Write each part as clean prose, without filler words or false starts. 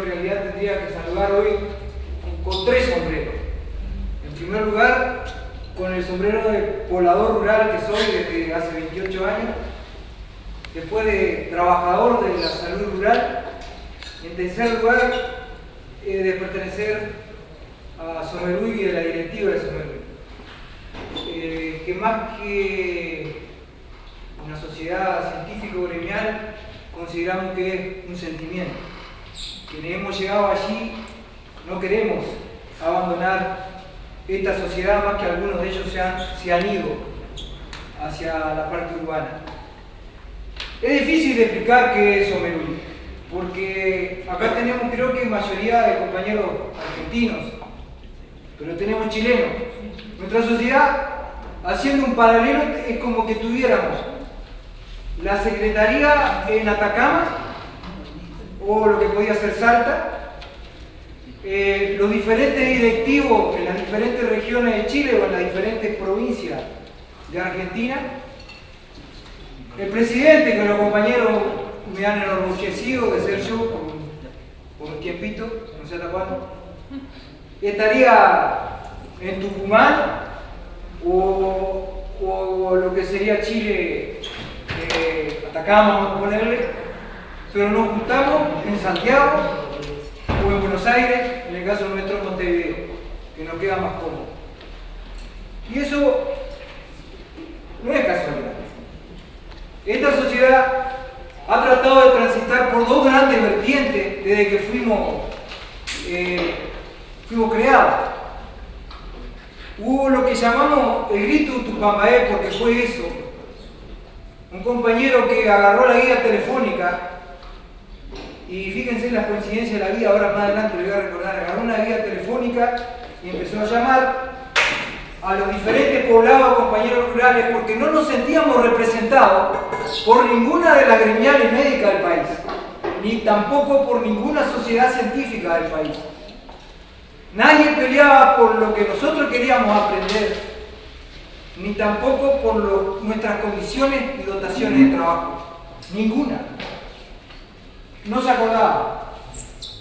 en realidad tendría que saludar hoy con tres sombreros. En primer lugar, con el sombrero de poblador rural que soy desde hace 28 años, después de trabajador de la salud rural, y en tercer lugar, de pertenecer a Somerui y de la directiva de Somerui, que más que una sociedad científico-gremial, consideramos que es un sentimiento. Quienes hemos llegado allí no queremos abandonar esta sociedad, más que algunos de ellos se han ido hacia la parte urbana. Es difícil de explicar qué es Somerui, porque acá tenemos, creo que mayoría de compañeros argentinos, pero tenemos chilenos. Nuestra sociedad, haciendo un paralelo, es como que tuviéramos la secretaría en Atacama, o lo que podía ser Salta, los diferentes directivos en las diferentes regiones de Chile o en las diferentes provincias de Argentina, el presidente, que los compañeros me han enorgullecido de ser yo por un tiempito, no sé hasta cuándo, estaría en Tucumán o lo que sería Chile, Atacama, vamos a ponerle, pero nos juntamos en Santiago o en Buenos Aires, en el caso nuestro Montevideo, que nos queda más cómodo. Y eso no es casualidad. Esta sociedad ha tratado de transitar por dos grandes vertientes desde que fuimos creados. Hubo lo que llamamos el grito Tupamaé, porque fue eso. Un compañero que agarró la guía telefónica, y fíjense las coincidencias de la vida, ahora más adelante le voy a recordar, agarró una guía telefónica y empezó a llamar a los diferentes poblados, compañeros rurales, porque no nos sentíamos representados por ninguna de las gremiales médicas del país, ni tampoco por ninguna sociedad científica del país. Nadie peleaba por lo que nosotros queríamos aprender, ni tampoco por nuestras condiciones y dotaciones de trabajo. Ninguna. No se acordaba.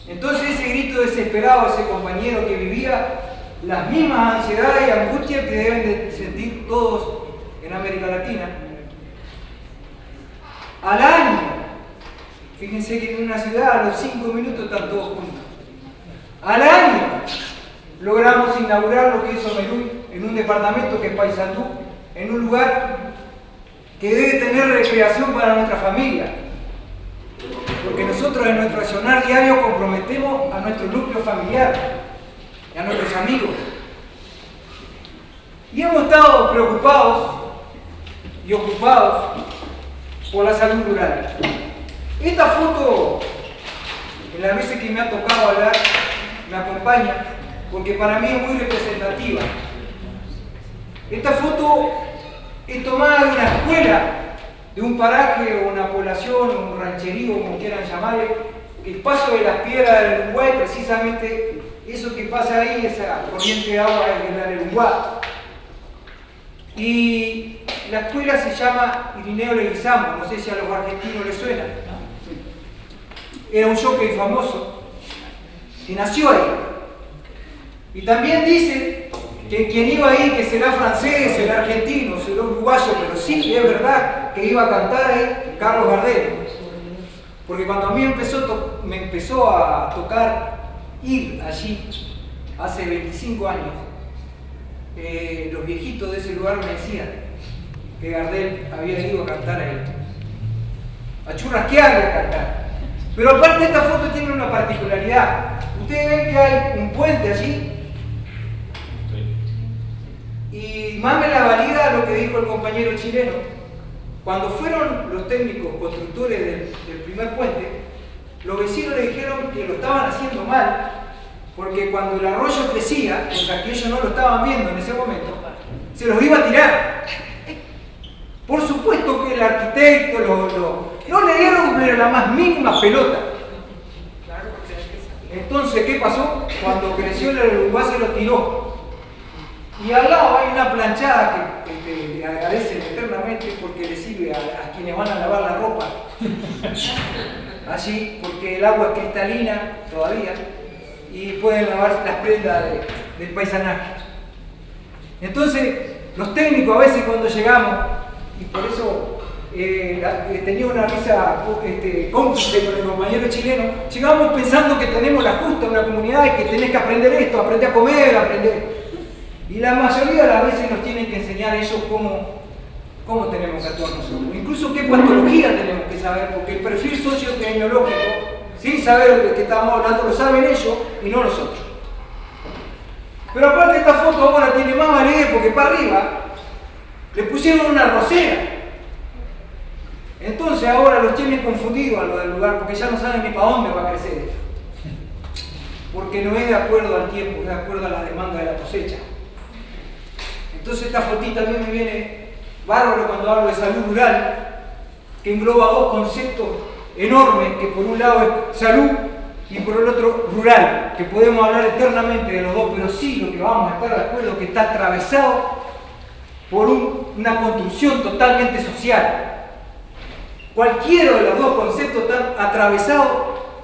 Entonces ese grito desesperado, ese compañero que vivía las mismas ansiedades y angustias que deben de sentir todos en América Latina, al año, fíjense que en una ciudad a los 5 minutos están todos juntos, al año logramos inaugurar lo que es Somerui en un departamento que es Paysandú, en un lugar que debe tener recreación para nuestra familia, porque nosotros en nuestro accionar diario comprometemos a nuestro núcleo familiar y a nuestros amigos. Y hemos estado preocupados y ocupados por la salud rural. Esta foto, en las veces que me ha tocado hablar, me acompaña, porque para mí es muy representativa. Esta foto es tomada de una escuela, de un paraje o una población o un rancherío, como quieran llamarle, el paso de las piedras del Uruguay, precisamente eso que pasa ahí, esa corriente de agua es el Uruguay. Y la escuela se llama Irineo Leguizamo, no sé si a los argentinos les suena. Era un jockey famoso que nació ahí. Y también dice que quien iba ahí, que será francés, será argentino, será uruguayo, pero sí, es verdad que iba a cantar ahí Carlos Gardel. Porque cuando a mí me empezó a tocar ir allí, hace 25 años, los viejitos de ese lugar me decían que Gardel había ido a cantar ahí, a churrasquear y a cantar. Pero aparte esta foto tiene una particularidad. Ustedes ven que hay un puente allí, y más me la valida lo que dijo el compañero chileno. Cuando fueron los técnicos constructores del primer puente, los vecinos le dijeron que lo estaban haciendo mal, porque cuando el arroyo crecía, o que ellos no lo estaban viendo en ese momento, se los iba a tirar. Por supuesto que el arquitecto no le dieron la más mínima pelota. Entonces, ¿qué pasó? Cuando creció el Uruguay se lo tiró. Y al lado hay una planchada que le agradecen eternamente porque le sirve a quienes van a lavar la ropa. allí porque el agua es cristalina todavía y pueden lavar las prendas del paisanaje. Entonces, los técnicos a veces cuando llegamos, y por eso tenía una risa cómplice con el compañero chileno, llegamos pensando que tenemos la justa una comunidad y que tenés que aprender esto, aprender a comer, aprender. Y la mayoría de las veces nos tienen que enseñar ellos cómo tenemos que actuar nosotros. Incluso qué patología tenemos que saber, porque el perfil socioepidemiológico, sin saber de qué estamos hablando, lo saben ellos y no nosotros. Pero aparte esta foto ahora tiene más validez porque para arriba le pusieron una rosera. Entonces ahora los tienen confundidos a lo del lugar porque ya no saben ni para dónde va a crecer esto. Porque no es de acuerdo al tiempo, es de acuerdo a la demanda de la cosecha. Entonces esta fotita a mí me viene bárbaro cuando hablo de salud rural, que engloba dos conceptos enormes, que por un lado es salud y por el otro rural, que podemos hablar eternamente de los dos, pero sí lo que vamos a estar de acuerdo es que está atravesado por una construcción totalmente social. Cualquiera de los dos conceptos están atravesados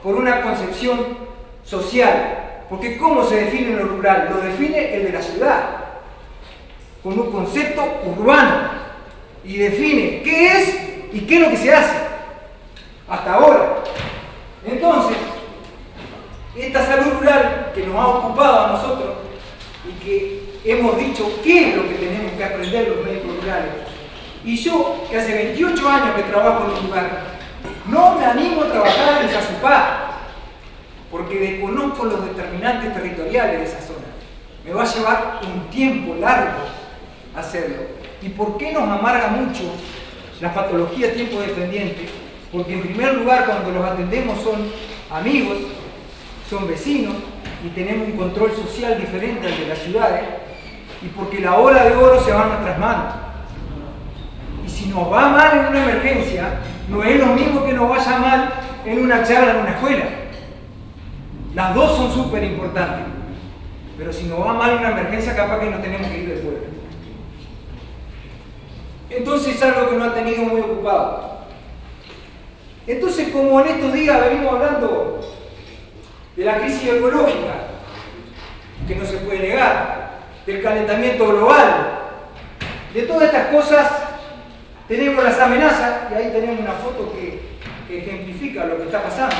por una concepción social, porque ¿cómo se define lo rural? Lo define el de la ciudad, con un concepto urbano, y define qué es y qué es lo que se hace, hasta ahora. Entonces, esta salud rural que nos ha ocupado a nosotros y que hemos dicho qué es lo que tenemos que aprender los médicos rurales. Y yo, que hace 28 años que trabajo en un lugar, no me animo a trabajar en Yazupá, porque desconozco los determinantes territoriales de esa zona. Me va a llevar un tiempo largo hacerlo. ¿Y por qué nos amarga mucho la patología tiempo dependiente? Porque en primer lugar, cuando los atendemos son amigos, son vecinos y tenemos un control social diferente al de las ciudades, y porque la ola de oro se va a nuestras manos. Y si nos va mal en una emergencia, no es lo mismo que nos vaya mal en una charla en una escuela. Las dos son súper importantes, pero si nos va mal en una emergencia, capaz que nos tenemos que ir del pueblo. Entonces es algo que nos ha tenido muy ocupado. Entonces, como en estos días venimos hablando de la crisis ecológica, que no se puede negar, del calentamiento global, de todas estas cosas, tenemos las amenazas, y ahí tenemos una foto que ejemplifica lo que está pasando,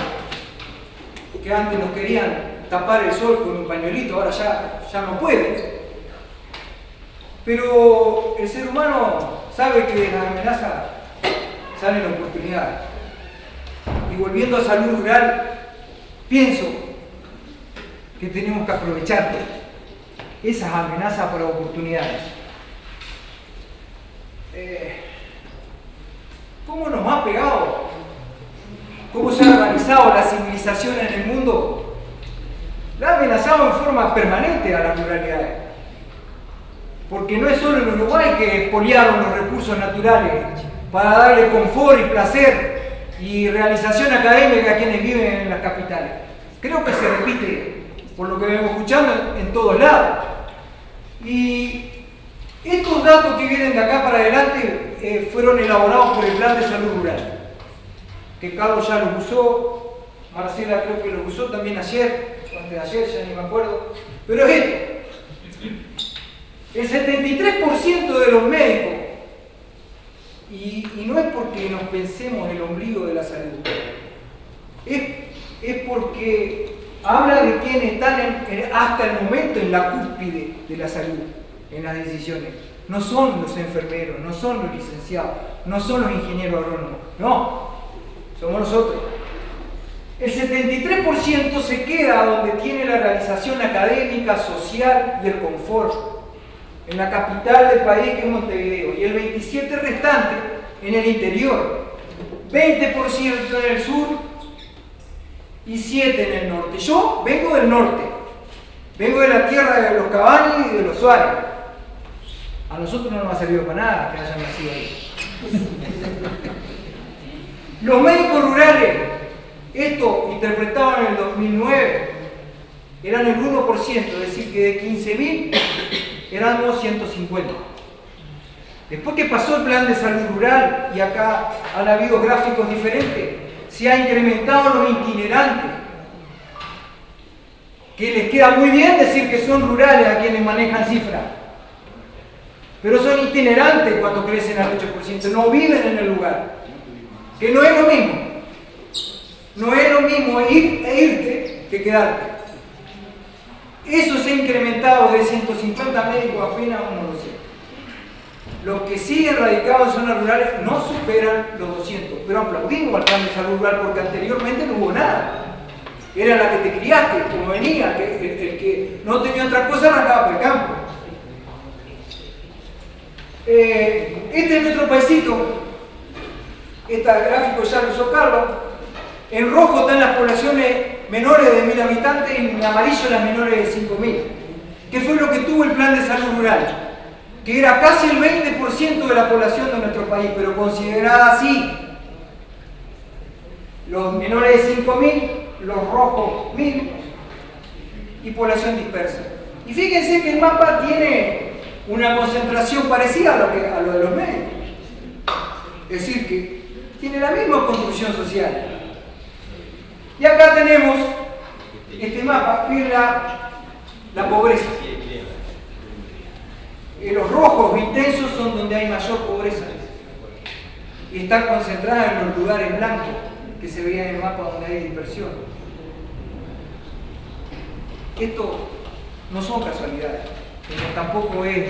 que antes nos querían tapar el sol con un pañuelito, ahora ya no pueden. Pero el ser humano sabe que de las amenazas salen oportunidades. Y volviendo a salud rural, pienso que tenemos que aprovechar esas amenazas para oportunidades. ¿Cómo nos ha pegado? ¿Cómo se ha organizado la civilización en el mundo? La ha amenazado en forma permanente a las ruralidades. Porque no es solo en Uruguay que expoliaron los recursos naturales para darle confort y placer y realización académica a quienes viven en las capitales. Creo que se repite, por lo que vengo escuchando, en todos lados. Y estos datos que vienen de acá para adelante fueron elaborados por el Plan de Salud Rural, que Carlos ya los usó, Marcela creo que los usó también ayer, o antes de ayer, ya ni me acuerdo. Pero es esto. El 73% de los médicos, y no es porque nos pensemos en el ombligo de la salud, es porque habla de quienes están hasta el momento en la cúspide de la salud, en las decisiones. No son los enfermeros, no son los licenciados, no son los ingenieros agrónomos, no, somos nosotros. El 73% se queda donde tiene la realización académica, social y el confort, en la capital del país, que es Montevideo, y el 27% restante en el interior, 20% en el sur y 7% en el norte. Yo vengo del norte, vengo de la tierra de los Cabañas y de los Suárez. A nosotros no nos ha servido para nada que hayan nacido ahí. Los médicos rurales, esto interpretado en el 2009, eran el 1%, es decir, que de 15.000 éramos 150. Después que pasó el plan de salud rural, y acá han habido gráficos diferentes, se ha incrementado los itinerantes, que les queda muy bien decir que son rurales a quienes manejan cifras, pero son itinerantes cuando crecen al 8%, no viven en el lugar, que no es lo mismo. No es lo mismo ir e irte que quedarte. Eso se ha incrementado de 150 médicos apenas a unos 200. Los que siguen radicados en zonas rurales no superan los 200, pero aplaudimos al plan de salud rural porque anteriormente no hubo nada. Era la que te criaste, como venía, el que no tenía otra cosa arrancaba por el campo. Este es nuestro paisito. Este gráfico ya lo usó Carlos. En rojo están las poblaciones menores de 1000 habitantes y en amarillo las menores de 5000. ¿Qué fue lo que tuvo el plan de salud rural? Que era casi el 20% de la población de nuestro país, pero considerada así. Los menores de 5000, los rojos 1000 y población dispersa. Y fíjense que el mapa tiene una concentración parecida a lo de los médicos. Es decir, que tiene la misma construcción social. Y acá tenemos este mapa, que es la pobreza. Los rojos intensos son donde hay mayor pobreza. Y está concentrada en los lugares blancos, que se veía en el mapa donde hay dispersión. Esto no son casualidades, pero tampoco es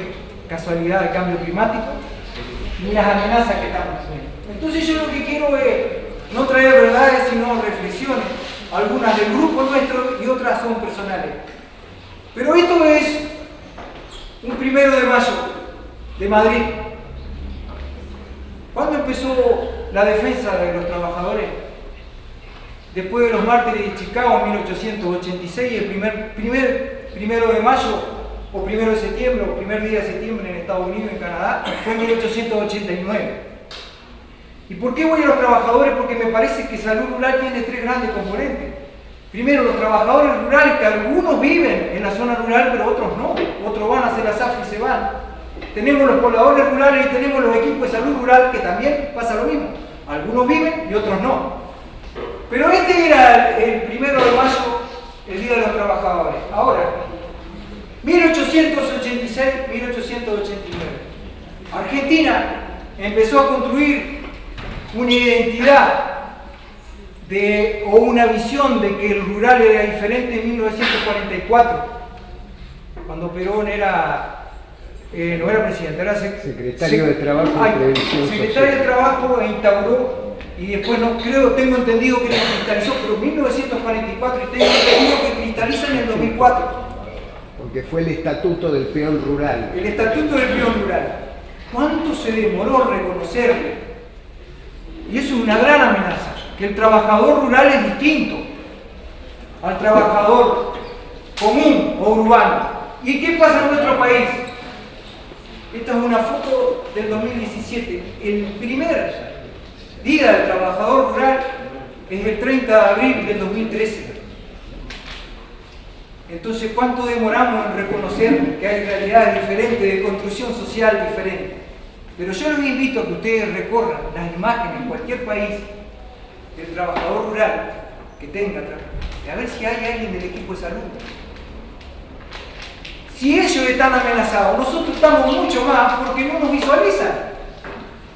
casualidad el cambio climático, ni las amenazas que estamos haciendo. Entonces yo lo que quiero es no traer verdades, sino reflexiones, algunas del grupo nuestro y otras son personales. Pero esto es un 1 de mayo de Madrid. ¿Cuándo empezó la defensa de los trabajadores? Después de los mártires de Chicago en 1886, el primer 1 de mayo, o 1 de septiembre, o primer día de septiembre en Estados Unidos y en Canadá, fue en 1889. ¿Y por qué voy a los trabajadores? Porque me parece que salud rural tiene 3 grandes componentes. Primero, los trabajadores rurales, que algunos viven en la zona rural, pero otros no. Otros van a hacer la SAF y se van. Tenemos los pobladores rurales y tenemos los equipos de salud rural, que también pasa lo mismo. Algunos viven y otros no. Pero este era el 1 de mayo, el Día de los Trabajadores. Ahora, 1886, 1889. Argentina empezó a construir una identidad o una visión de que el rural era diferente en 1944, cuando Perón no era presidente, era secretario de Trabajo y Previsión secretario de Trabajo e instauró, y después tengo entendido que lo cristalizó, pero en 1944 y tengo entendido que cristaliza en el 2004. Porque fue el Estatuto del Peón Rural. El Estatuto del Peón Rural. ¿Cuánto se demoró reconocerlo? Y eso es una gran amenaza, que el trabajador rural es distinto al trabajador común o urbano. ¿Y qué pasa en nuestro país? Esta es una foto del 2017. El primer Día del Trabajador Rural es el 30 de abril del 2013. Entonces, ¿cuánto demoramos en reconocer que hay realidades diferentes, de construcción social diferente? Pero yo les invito a que ustedes recorran las imágenes en cualquier país del trabajador rural que tenga, a ver si hay alguien del equipo de salud. Si ellos están amenazados, nosotros estamos mucho más porque no nos visualizan.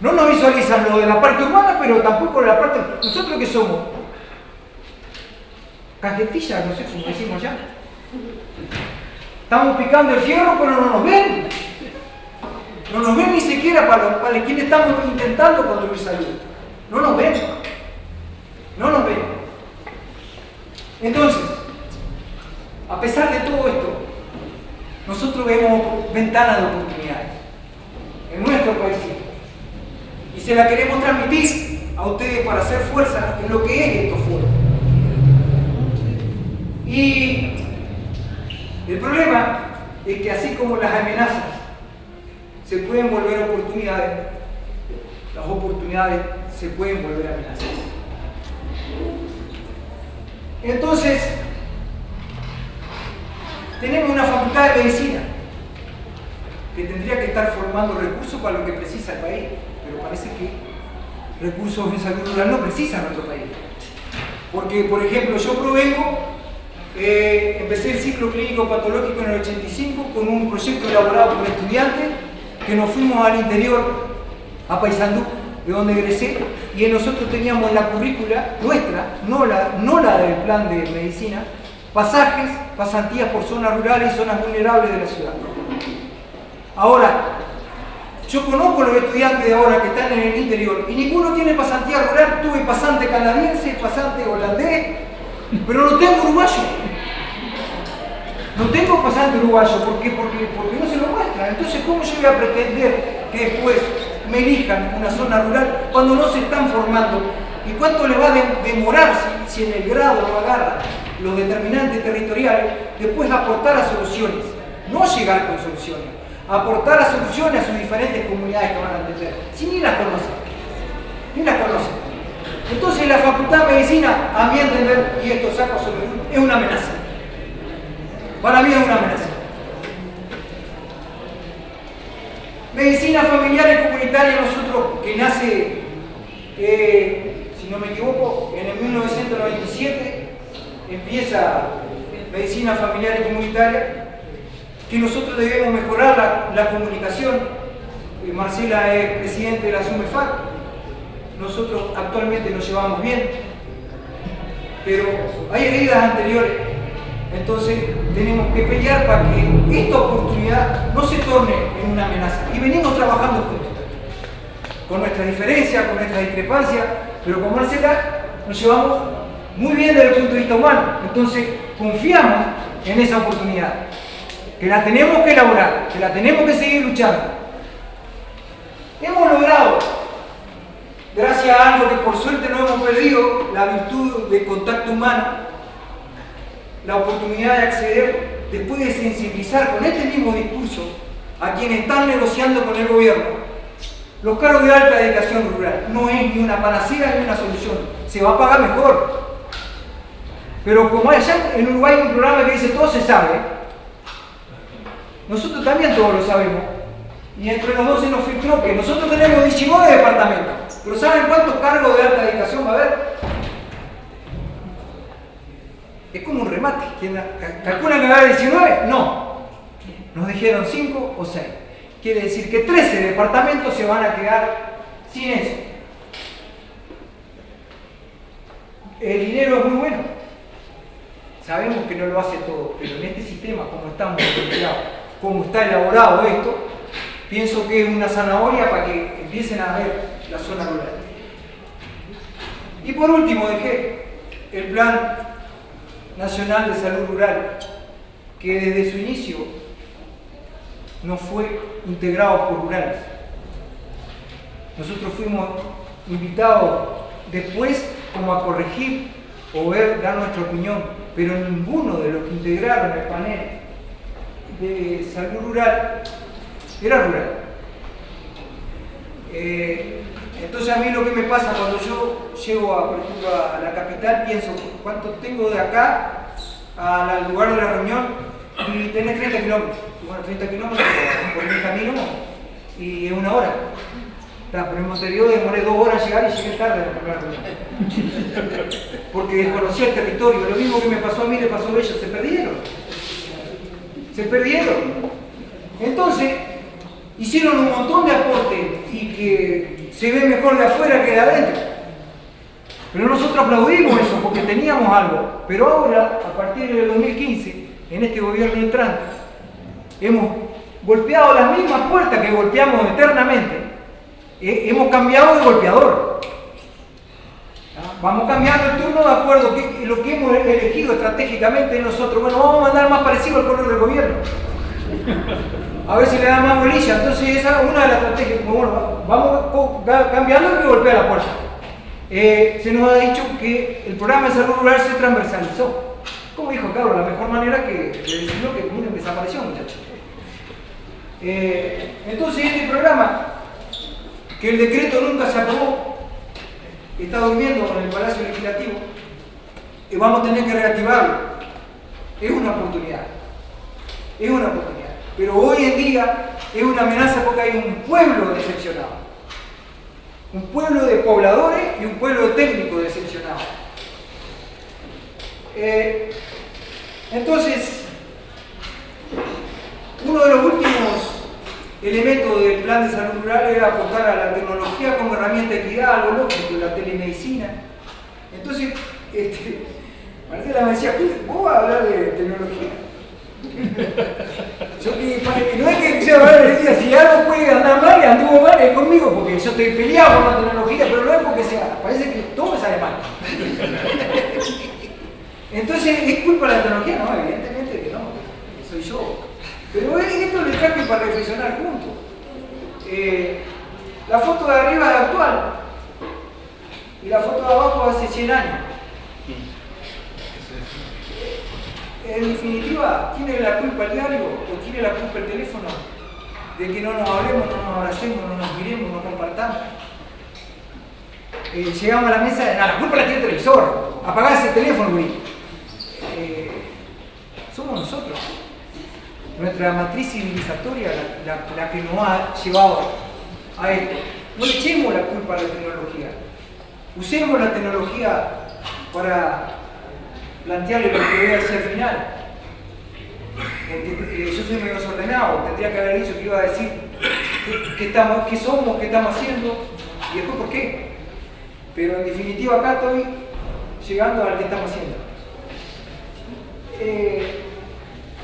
No nos visualizan lo de la parte urbana, pero tampoco de la parte... ¿Nosotros qué somos? Cajetillas, no sé cómo decimos ya. Estamos picando el fierro, pero no nos ven. No nos ven ni siquiera para quienes estamos intentando construir salud. No nos ven. No nos ven. Entonces, a pesar de todo esto, nosotros vemos ventanas de oportunidades en nuestro país. Y se la queremos transmitir a ustedes para hacer fuerza en lo que es estos foros. Y el problema es que así como las amenazas se pueden volver oportunidades, las oportunidades se pueden volver amenazas. Entonces, tenemos una facultad de medicina que tendría que estar formando recursos para lo que precisa el país, pero parece que recursos en salud rural no precisa nuestro país. Porque, por ejemplo, yo provengo, empecé el ciclo clínico patológico en el 85 con un proyecto elaborado por estudiantes que nos fuimos al interior, a Paysandú, de donde egresé, y nosotros teníamos en la currícula nuestra, no la del plan de medicina, pasajes, pasantías por zonas rurales y zonas vulnerables de la ciudad. Ahora, yo conozco a los estudiantes de ahora que están en el interior y ninguno tiene pasantía rural. Tuve pasante canadiense, pasante holandés, pero no tengo uruguayo. No tengo pasante uruguayo porque no se lo muestran. Entonces, ¿cómo yo voy a pretender que después me elijan una zona rural cuando no se están formando? ¿Y cuánto le va a demorar si en el grado no agarran los determinantes territoriales, después aportar a soluciones? No llegar con soluciones, aportar a soluciones a sus diferentes comunidades que van a entender, si ni las conocen. Entonces la Facultad de Medicina, a mi entender, y esto saco sobre uno, es una amenaza. Para mí es una amenaza. Medicina familiar y comunitaria, nosotros, que nace, si no me equivoco, en el 1997, empieza medicina familiar y comunitaria, que nosotros debemos mejorar la comunicación. Marcela es presidente de la SUMEFAC, nosotros actualmente nos llevamos bien, pero hay heridas anteriores, entonces tenemos que pelear para que esta oportunidad no se torne en una amenaza. Y venimos trabajando juntos, con nuestras diferencias, con nuestras discrepancias, pero con Marcela nos llevamos muy bien desde el punto de vista humano, entonces confiamos en esa oportunidad, que la tenemos que elaborar, que la tenemos que seguir luchando. Hemos logrado, gracias a algo que por suerte no hemos perdido, la virtud del contacto humano, la oportunidad de acceder, después de sensibilizar con este mismo discurso a quienes están negociando con el gobierno, los cargos de alta dedicación rural. No es ni una panacea ni una solución, se va a pagar mejor. Pero como allá en Uruguay hay un programa que dice todo se sabe, nosotros también todos lo sabemos. Y entre los dos se nos filtró que nosotros tenemos 19 departamentos. Pero ¿saben cuántos cargos de alta dedicación va a haber? Es como un remate. ¿Calculan que va a haber 19? No. Nos dijeron 5 o 6. Quiere decir que 13 departamentos se van a quedar sin eso. El dinero es muy bueno. Sabemos que no lo hace todo, pero en este sistema, como estamos planteados, como está elaborado esto, pienso que es una zanahoria para que empiecen a ver la zona rural. Y por último dejé el Plan Nacional de Salud Rural, que desde su inicio no fue integrado por rurales. Nosotros fuimos invitados después como a corregir o dar nuestra opinión, pero ninguno de los que integraron el panel de salud rural era rural. Entonces a mí lo que me pasa cuando yo llego por ejemplo, a la capital, pienso cuánto tengo de acá al lugar de la reunión y tenés 30 kilómetros. Bueno, 30 kilómetros por mi camino y es una hora. Pero en Montevideo demoré 2 horas llegar y llegué tarde a la primera reunión. Porque desconocí el territorio. Lo mismo que me pasó a mí le pasó a ellos. Se perdieron. Entonces, hicieron un montón de aportes y que se ve mejor de afuera que de adentro. Pero nosotros aplaudimos eso porque teníamos algo. Pero ahora, a partir del 2015, en este gobierno entrante, hemos golpeado las mismas puertas que golpeamos eternamente. Hemos cambiado de golpeador. Vamos cambiando el turno de acuerdo a lo que hemos elegido estratégicamente nosotros. Bueno, vamos a mandar más parecido al color del gobierno. A ver si le da más bolilla. Entonces esa es una de las estrategias. Bueno, vamos cambiando y golpea la puerta. Se nos ha dicho que el programa de salud rural se transversalizó. Como dijo Carlos, la mejor manera que de decirlo que miren, desapareció, muchachos. Entonces este programa, que el decreto nunca se aprobó, está durmiendo con el Palacio Legislativo, y vamos a tener que reactivarlo. Es una oportunidad. Pero hoy en día es una amenaza porque hay un pueblo decepcionado. Un pueblo de pobladores y un pueblo de técnicos decepcionados. Entonces, uno de los últimos elementos del plan de salud rural era aportar a la tecnología como herramienta de equidad, algo lógico, la telemedicina. Entonces, Marcela me decía, ¿vos vas a hablar de tecnología? No es que yo decía, si algo puede andar mal y anduvo mal, es conmigo, porque yo estoy peleado con la tecnología, pero no es porque sea, parece que todo me sale mal. Entonces, ¿es culpa de la tecnología? No, evidentemente que no, que soy yo. Pero esto lo traje para reflexionar juntos. La foto de arriba es actual y la foto de abajo hace 100 años. En definitiva, ¿tiene la culpa el diario o tiene la culpa el teléfono de que no nos hablemos, no nos abracemos, no nos miremos, no compartamos? Llegamos a la mesa, la culpa la tiene el televisor, apagá ese teléfono, güey. Somos nosotros. Nuestra matriz civilizatoria la que nos ha llevado a esto. No le echemos la culpa a la tecnología. Usemos la tecnología para plantearle lo que voy a hacer al final. Yo soy medio desordenado, tendría que haber dicho que iba a decir qué somos, qué estamos haciendo y después por qué. Pero en definitiva acá estoy llegando al que estamos haciendo.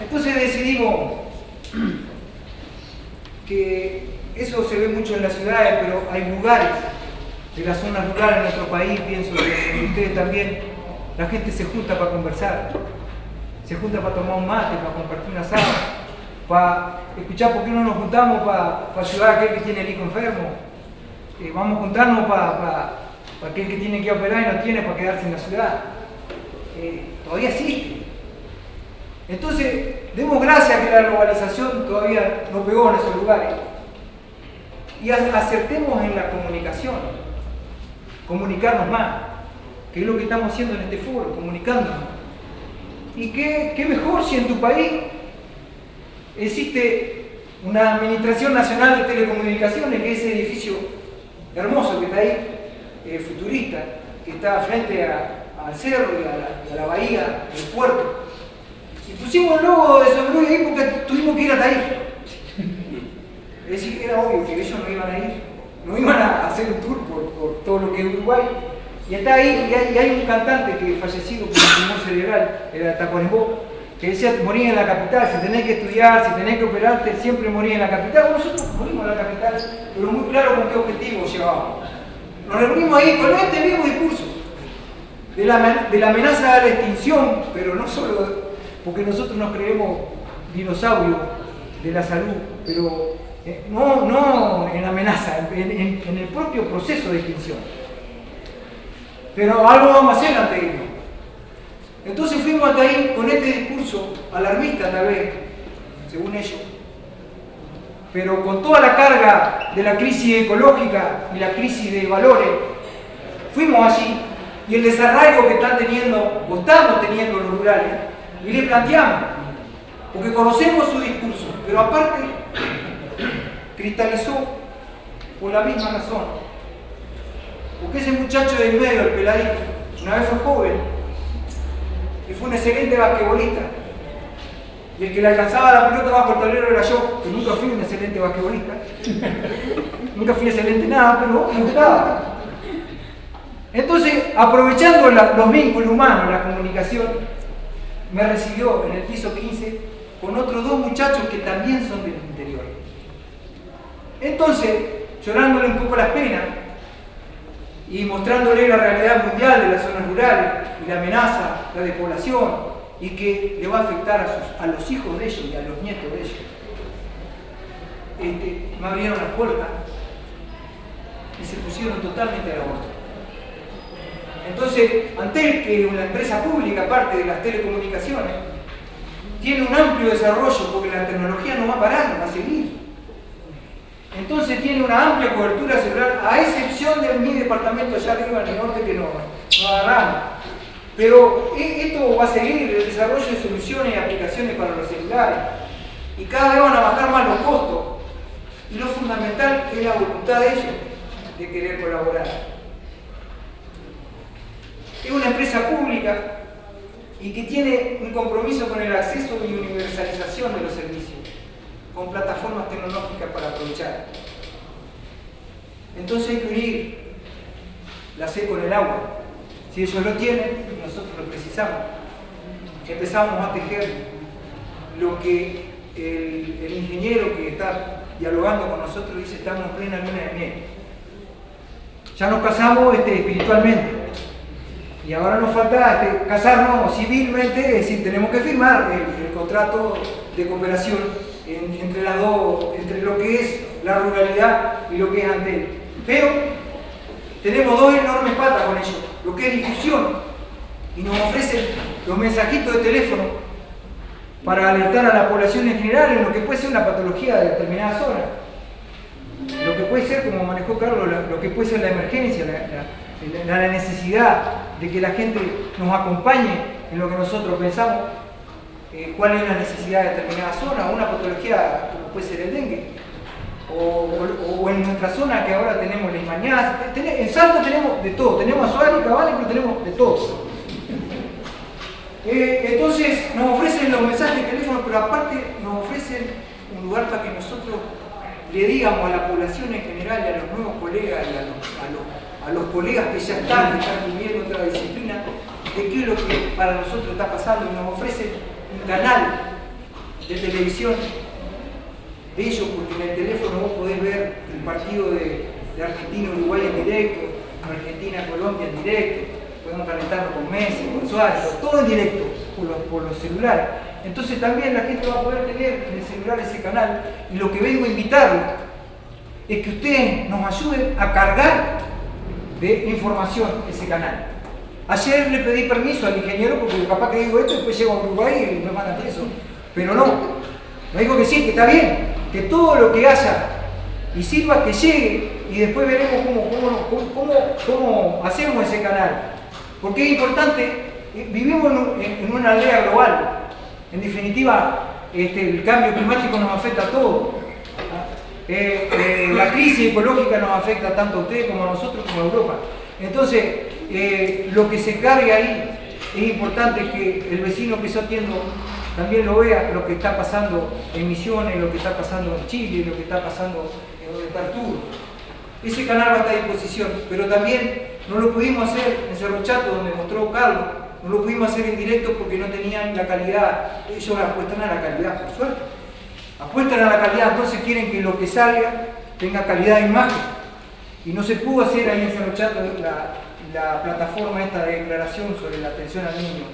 Entonces decidimos que eso se ve mucho en las ciudades, pero hay lugares de las zonas rurales en nuestro país, pienso que ustedes también, la gente se junta para conversar, se junta para tomar un mate, para compartir una asado, para escuchar por qué no nos juntamos para ayudar a aquel que tiene el hijo enfermo. Vamos a juntarnos para aquel que tiene que operar y no tiene para quedarse en la ciudad. Todavía existe. Entonces, demos gracias que la globalización todavía no pegó en esos lugares. Y acertemos en la comunicación, comunicarnos más, que es lo que estamos haciendo en este foro, comunicándonos. Y qué mejor si en tu país existe una Administración Nacional de Telecomunicaciones, que es ese edificio hermoso que está ahí, futurista, que está frente al cerro y a la bahía, el puerto. Y pusimos el logo de Sombrero ahí porque tuvimos que ir hasta ahí. Es decir, era obvio que ellos no iban a ir, no iban a hacer un tour por todo lo que es Uruguay. Y está ahí, y hay un cantante que fallecido por un tumor cerebral, era Tacuarembó, que decía morir en la capital, si tenés que estudiar, si tenés que operarte, siempre morir en la capital. Bueno, nosotros morimos en la capital, pero muy claro con qué objetivo llevábamos. Nos reunimos ahí con este mismo discurso de la amenaza a la extinción, pero no solo porque nosotros nos creemos dinosaurios de la salud, pero no en amenaza, en el propio proceso de extinción. Pero algo vamos a hacer antes de irnos. Entonces fuimos hasta ahí con este discurso alarmista tal vez, según ellos, pero con toda la carga de la crisis ecológica y la crisis de valores. Fuimos allí y el desarraigo que están teniendo, o estamos teniendo los rurales, y le planteamos, porque conocemos su discurso, pero aparte cristalizó por la misma razón. Porque ese muchacho del medio, el peladito, una vez fue joven y fue un excelente basquetbolista. Y el que le alcanzaba la pelota bajo el tablero era yo, que nunca fui un excelente basquetbolista. Nunca fui excelente nada, pero me gustaba. Entonces, aprovechando los vínculos humanos, la comunicación, me recibió en el piso 15 con otros dos muchachos que también son del interior. Entonces, llorándole un poco las penas, y mostrándole la realidad mundial de las zonas rurales y la amenaza, la despoblación, y que le va a afectar a los hijos de ellos y a los nietos de ellos. Me abrieron las puertas y se pusieron totalmente a la orden. Entonces, Antel, que es una empresa pública, aparte de las telecomunicaciones, tiene un amplio desarrollo porque la tecnología no va a parar, va a seguir. Entonces tiene una amplia cobertura celular, a excepción de mi departamento allá arriba en el norte que no agarramos. Pero esto va a seguir, el desarrollo de soluciones y aplicaciones para los celulares. Y cada vez van a bajar más los costos. Y lo fundamental es la voluntad de ellos de querer colaborar. Es una empresa pública y que tiene un compromiso con el acceso y universalización de los servicios, con plataformas tecnológicas para aprovechar. Entonces hay que unir la sed con el agua. Si ellos lo tienen, nosotros lo precisamos. Empezamos a tejer lo que el ingeniero que está dialogando con nosotros dice: estamos en plena luna de miel. Ya nos casamos espiritualmente y ahora nos falta casarnos civilmente, es decir, tenemos que firmar el contrato de cooperación entre las dos, entre lo que es la ruralidad y lo que es Antel. Pero tenemos dos enormes patas con ellos, lo que es difusión, y nos ofrecen los mensajitos de teléfono para alertar a la población en general en lo que puede ser una patología de determinada zona, lo que puede ser, como manejó Carlos, lo que puede ser la emergencia, la necesidad de que la gente nos acompañe en lo que nosotros pensamos, cuál es la necesidad de determinada zona, una patología como puede ser el dengue, o en nuestra zona que ahora tenemos la Imañaz. En Salto tenemos de todo, tenemos Azuari, Cabales, pero tenemos de todo. Entonces nos ofrecen los mensajes de teléfono, pero aparte nos ofrecen un lugar para que nosotros le digamos a la población en general y a los nuevos colegas y a los colegas que ya están viviendo otra disciplina, de qué es lo que para nosotros está pasando, y nos ofrecen un canal de televisión de ellos, porque en el teléfono vos podés ver el partido de Argentina-Uruguay en directo, Argentina-Colombia en directo, podemos calentarlo con Messi, con Suárez, todo en directo, por los celulares. Entonces también la gente va a poder tener en el celular ese canal, y lo que vengo a invitarlos es que ustedes nos ayuden a cargar de información ese canal. Ayer le pedí permiso al ingeniero porque capaz que digo esto y después llego a Uruguay y me mandan preso, pero no, me dijo que sí, que está bien, que todo lo que haya y sirva que llegue, y después veremos cómo hacemos ese canal. Porque es importante, vivimos en una aldea global. En definitiva, el cambio climático nos afecta a todos. La crisis ecológica nos afecta tanto a ustedes como a nosotros como a Europa. Entonces, lo que se cargue ahí, es importante que el vecino que yo atiendo también lo vea, lo que está pasando en Misiones, lo que está pasando en Chile, lo que está pasando en donde está Arturo. Ese canal va a estar a disposición, pero también no lo pudimos hacer en Cerro Chato, donde mostró Carlos, no lo pudimos hacer en directo porque no tenían la calidad. Ellos apuestan a la calidad, por suerte. Apuestan a la calidad, entonces quieren que lo que salga tenga calidad de imagen. Y no se pudo hacer ahí en Cerro Chato la plataforma esta de declaración sobre la atención al niño,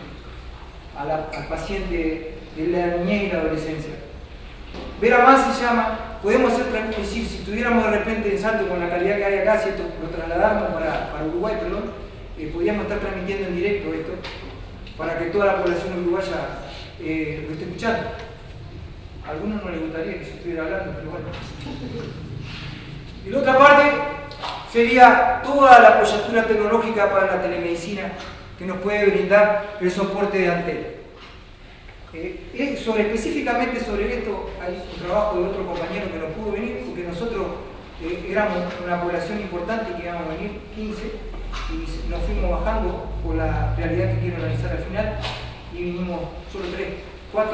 al paciente de la niñez y la adolescencia. Vera Más se llama, podemos hacer, es decir, si tuviéramos de repente en Salto con la calidad que hay acá, si esto lo trasladamos para Uruguay, podríamos estar transmitiendo en directo esto, para que toda la población uruguaya lo esté escuchando. A algunos no les gustaría que se estuviera hablando, pero bueno. Y la otra parte sería toda la apoyatura tecnológica para la telemedicina que nos puede brindar el soporte de Antel. Específicamente sobre esto hay un trabajo de otro compañero que no pudo venir, porque nosotros éramos una población importante que íbamos a venir 15 y nos fuimos bajando por la realidad que quiero analizar al final, y vinimos solo 3, 4,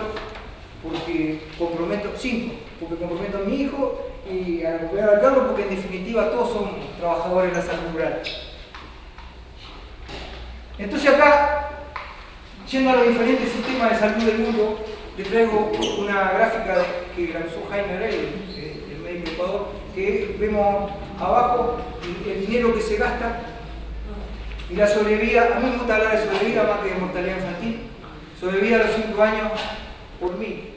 porque comprometo, 5, porque comprometo a mi hijo y a la comunidad de Carlos, porque en definitiva todos son trabajadores de la salud rural. Entonces acá, yendo a los diferentes sistemas de salud del mundo, les traigo una gráfica que lanzó Jaime Rey, el médico Ecuador, que vemos abajo el dinero que se gasta y la sobrevida. A mí me gusta hablar de sobrevida más que de mortalidad infantil. Sobrevida a los 5 años por 1000.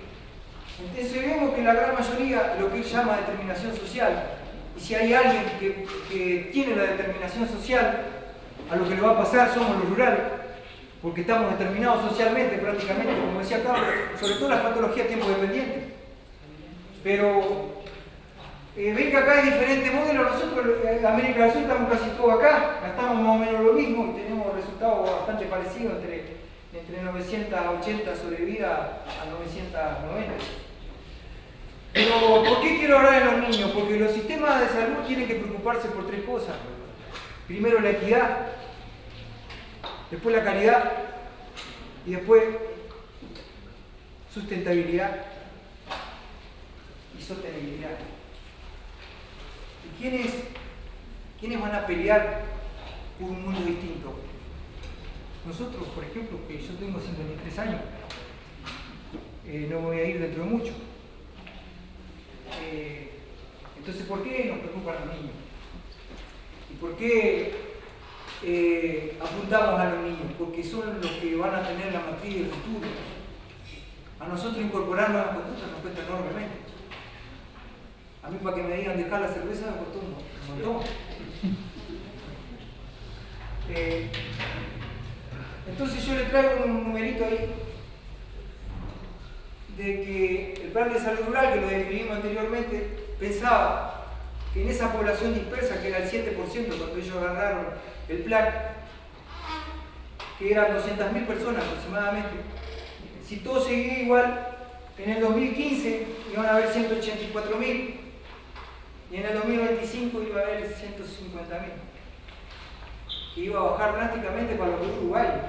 Entonces vemos que la gran mayoría lo que él llama determinación social, y si hay alguien que tiene la determinación social, a lo que le va a pasar somos los rurales, porque estamos determinados socialmente prácticamente, como decía Carlos, sobre todo las patologías tiempo dependientes. Pero ven que acá hay diferentes modelos. Nosotros en América del Sur estamos casi todos acá, gastamos más o menos lo mismo y tenemos resultados bastante parecidos entre 980 sobrevida a 990. Pero ¿por qué quiero hablar de los niños? Porque los sistemas de salud tienen que preocuparse por 3 cosas. Primero la equidad, después la calidad Y después, sustentabilidad y sostenibilidad. ¿Y quiénes van a pelear por un mundo distinto? Nosotros, por ejemplo, que yo tengo 53 años, no me voy a ir dentro de mucho. Entonces, ¿por qué nos preocupan los niños? ¿Y por qué apuntamos a los niños? Porque son los que van a tener la matriz del futuro. A nosotros incorporar nuevas conductas nos cuesta enormemente. A mí, para que me digan dejar la cerveza me costó un montón. Entonces yo le traigo un numerito ahí de que el plan de salud rural, que lo definimos anteriormente, pensaba que en esa población dispersa, que era el 7% cuando ellos agarraron el plan, que eran 200.000 personas aproximadamente, si todo seguía igual, en el 2015 iban a haber 184.000 y en el 2025 iba a haber 150.000, que iba a bajar drásticamente para los uruguayos.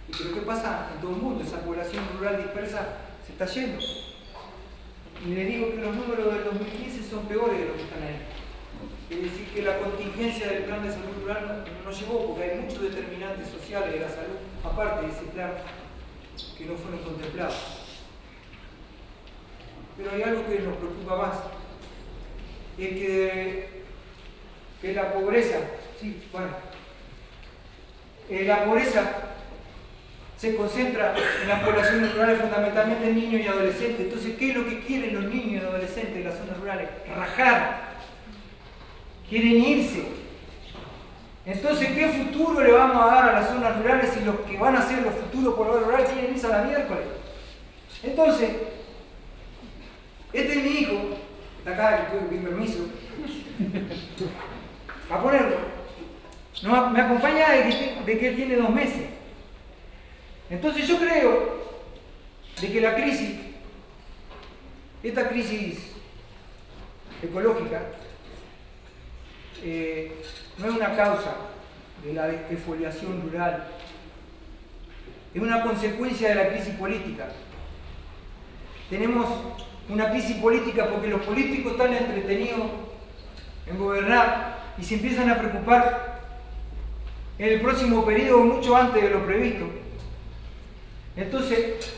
Y creo que pasa en todo el mundo, esa población rural dispersa se está yendo. Y les digo que los números del 2015 son peores de los que están ahí. Es decir, que la contingencia del plan de salud rural no llegó, porque hay muchos determinantes sociales de la salud, aparte de ese plan, que no fueron contemplados. Pero hay algo que nos preocupa más, es que la pobreza, la pobreza se concentra en las poblaciones rurales, fundamentalmente en niños y adolescentes. Entonces, ¿qué es lo que quieren los niños y adolescentes de las zonas rurales? Rajar. Quieren irse. Entonces, ¿qué futuro le vamos a dar a las zonas rurales si los que van a ser los futuros pobladores rurales quieren irse a la miércoles? Entonces, este es mi hijo, está acá, que tuve que pedir permiso, a ponerlo. No, me acompaña de que él tiene 2 meses. Entonces yo creo de que la crisis, esta crisis ecológica, no es una causa de la desfoliación rural, es una consecuencia de la crisis política. Tenemos una crisis política porque los políticos están entretenidos en gobernar y se empiezan a preocupar en el próximo periodo mucho antes de lo previsto. Entonces,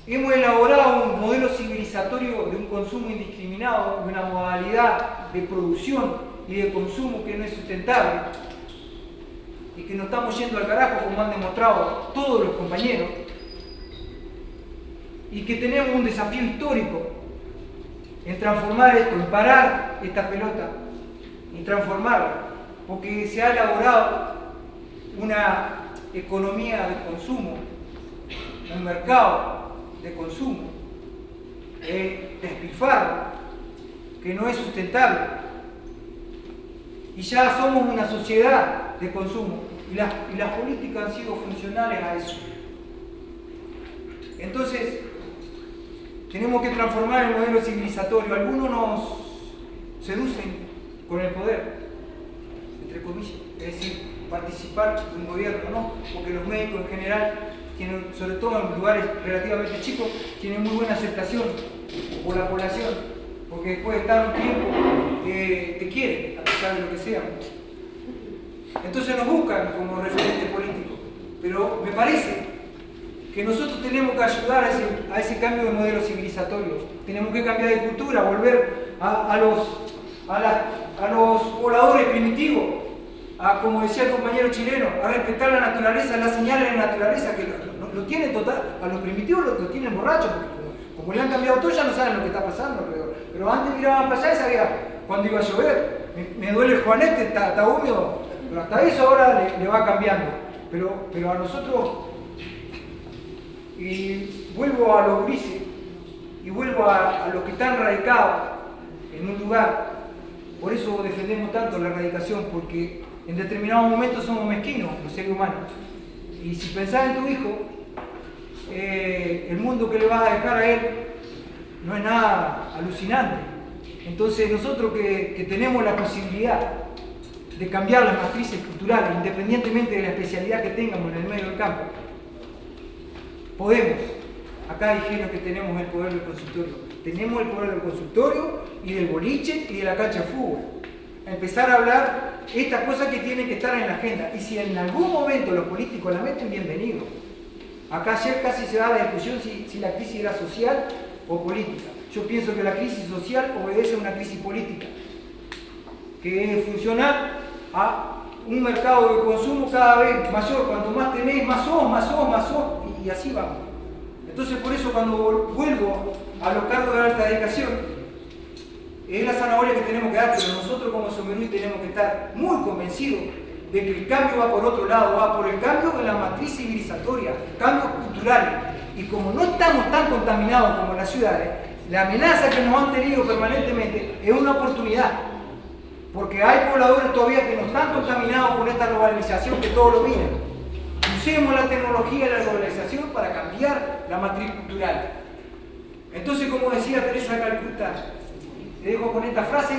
hemos elaborado un modelo civilizatorio de un consumo indiscriminado, de una modalidad de producción y de consumo que no es sustentable y que nos estamos yendo al carajo, como han demostrado todos los compañeros, y que tenemos un desafío histórico en transformar esto, en parar esta pelota y transformarla, porque se ha elaborado una economía de consumo, un mercado de consumo, despilfarro, que no es sustentable. Y ya somos una sociedad de consumo y las políticas han sido funcionales a eso. Entonces, tenemos que transformar el modelo civilizatorio. Algunos nos seducen con el poder, entre comillas, es decir, participar de un gobierno, ¿no? Porque los médicos en general tienen, sobre todo en lugares relativamente chicos, tienen muy buena aceptación por la población, porque después de estar un tiempo te quieren, a pesar de lo que sea. Entonces nos buscan como referente político, pero me parece que nosotros tenemos que ayudar a ese cambio de modelo civilizatorio. Tenemos que cambiar de cultura, volver a los pobladores primitivos, como decía el compañero chileno, a respetar la naturaleza, las señales de la naturaleza, que lo tienen total, a los primitivos lo tienen borrachos, porque como le han cambiado todo ya no saben lo que está pasando alrededor. Pero antes miraban para allá y sabían cuándo iba a llover. Me duele el juanete, está húmedo, pero hasta eso ahora le va cambiando. Pero a nosotros, y vuelvo a los grises, y vuelvo a los que están radicados en un lugar. Por eso defendemos tanto la erradicación, porque en determinados momentos somos mezquinos, los seres humanos. Y si pensás en tu hijo, el mundo que le vas a dejar a él no es nada alucinante. Entonces nosotros que tenemos la posibilidad de cambiar las matrices culturales, independientemente de la especialidad que tengamos en el medio del campo, podemos. Acá dijeron que tenemos el poder del consultorio. Tenemos el poder del consultorio y del boliche y de la cancha de fútbol. A empezar a hablar estas cosas que tienen que estar en la agenda. Y si en algún momento los políticos la meten, bienvenido. Acá ayer casi se da la discusión si la crisis era social o política. Yo pienso que la crisis social obedece a una crisis política, que es funcionar a un mercado de consumo cada vez mayor. Cuanto más tenés, más sos, y así vamos. Entonces, por eso cuando vuelvo a los cargos de alta dedicación, es la zanahoria que tenemos que dar, pero nosotros como Somerui tenemos que estar muy convencidos de que el cambio va por otro lado, va por el cambio en la matriz civilizatoria, cambios culturales. Y como no estamos tan contaminados como las ciudades, la amenaza que nos han tenido permanentemente es una oportunidad. Porque hay pobladores todavía que no están contaminados con esta globalización que todos lo miran. Usemos la tecnología y la globalización para cambiar la matriz cultural. Entonces, como decía Teresa de Calcuta, te dejo con esta frase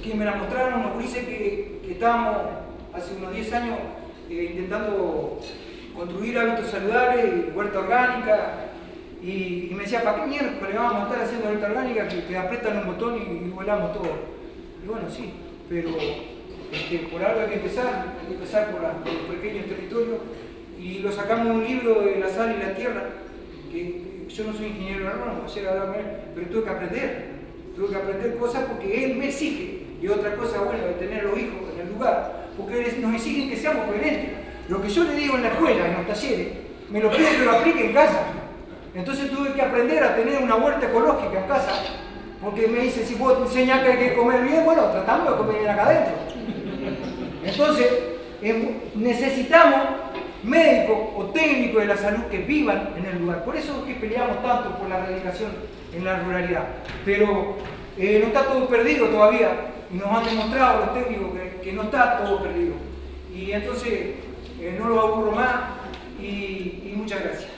que me la mostraron unos gurises que estábamos hace unos 10 años intentando construir hábitos saludables, huerta orgánica, y me decía, ¿para qué mierda le vamos a estar haciendo huerta orgánica que apretan un botón y volamos todo? Y bueno, sí, pero por algo hay que empezar por los pequeños territorios, y lo sacamos de un libro de La sal y la tierra, que yo no soy ingeniero agrónomo, ayer hablaba con él, pero tuve que aprender cosas porque él me exige, y otra cosa buena de tener los hijos en el lugar, porque nos exigen que seamos coherentes. Lo que yo le digo en la escuela, en los talleres, me lo piden que lo aplique en casa. Entonces tuve que aprender a tener una huerta ecológica en casa, porque me dice, si vos te enseñás que hay que comer bien, bueno, tratamos de comer bien acá adentro. Entonces, necesitamos médicos o técnicos de la salud que vivan en el lugar. Por eso es que peleamos tanto por la erradicación en la ruralidad. Pero no está todo perdido todavía, y nos han demostrado los técnicos que no está todo perdido. Y entonces, no lo aburro más, y muchas gracias.